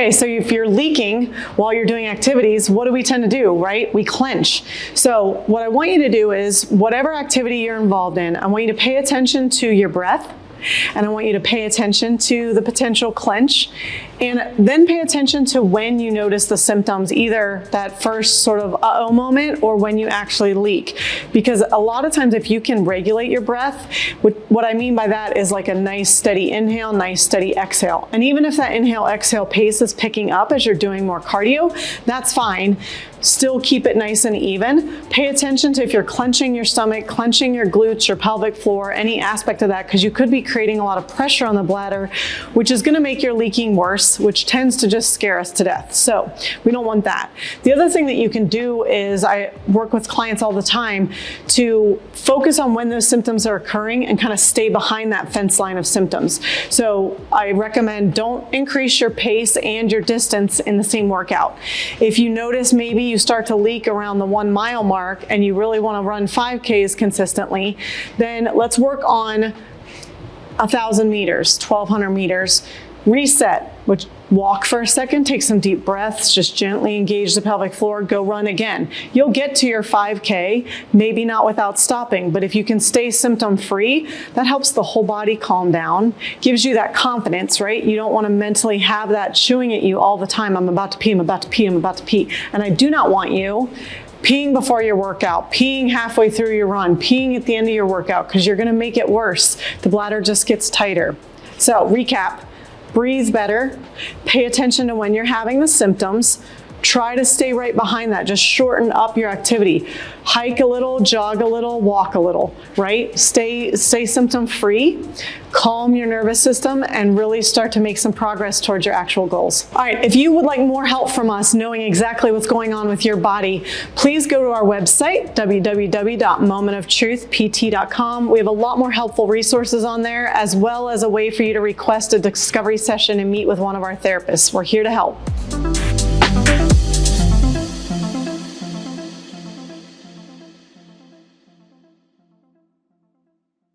Okay, so if you're leaking while you're doing activities, what do we tend to do, right? We clench. So what I want you to do is, whatever activity you're involved in, I want you to pay attention to your breath, and I want you to pay attention to the potential clench, and then pay attention to when you notice the symptoms, either that first sort of uh-oh moment or when you actually leak. Because a lot of times if you can regulate your breath, what I mean by that is like a nice steady inhale, nice steady exhale. And even if that inhale exhale pace is picking up as you're doing more cardio, that's fine. Still keep it nice and even. Pay attention to if you're clenching your stomach, clenching your glutes, your pelvic floor, any aspect of that, because you could be creating a lot of pressure on the bladder, which is going to make your leaking worse, which tends to just scare us to death. So we don't want that. The other thing that you can do is, I work with clients all the time to focus on when those symptoms are occurring and kind of stay behind that fence line of symptoms. So I recommend don't increase your pace and your distance in the same workout. If you notice maybe you start to leak around the 1 mile mark and you really want to run 5Ks consistently, then let's work on 1,000 meters, 1,200 meters, reset, which walk for a second, take some deep breaths, just gently engage the pelvic floor, go run again. You'll get to your 5K, maybe not without stopping, but if you can stay symptom free, that helps the whole body calm down, gives you that confidence, right? You don't want to mentally have that chewing at you all the time. I'm about to pee, I'm about to pee, I'm about to pee. And I do not want you peeing before your workout, peeing halfway through your run, peeing at the end of your workout, because you're going to make it worse. The bladder just gets tighter. So recap. Breathe better, pay attention to when you're having the symptoms, try to stay right behind that, just shorten up your activity. Hike a little, jog a little, walk a little, right? Stay symptom free, calm your nervous system, and really start to make some progress towards your actual goals. All right, if you would like more help from us knowing exactly what's going on with your body, please go to our website, www.momentoftruthpt.com. We have a lot more helpful resources on there, as well as a way for you to request a discovery session and meet with one of our therapists. We're here to help.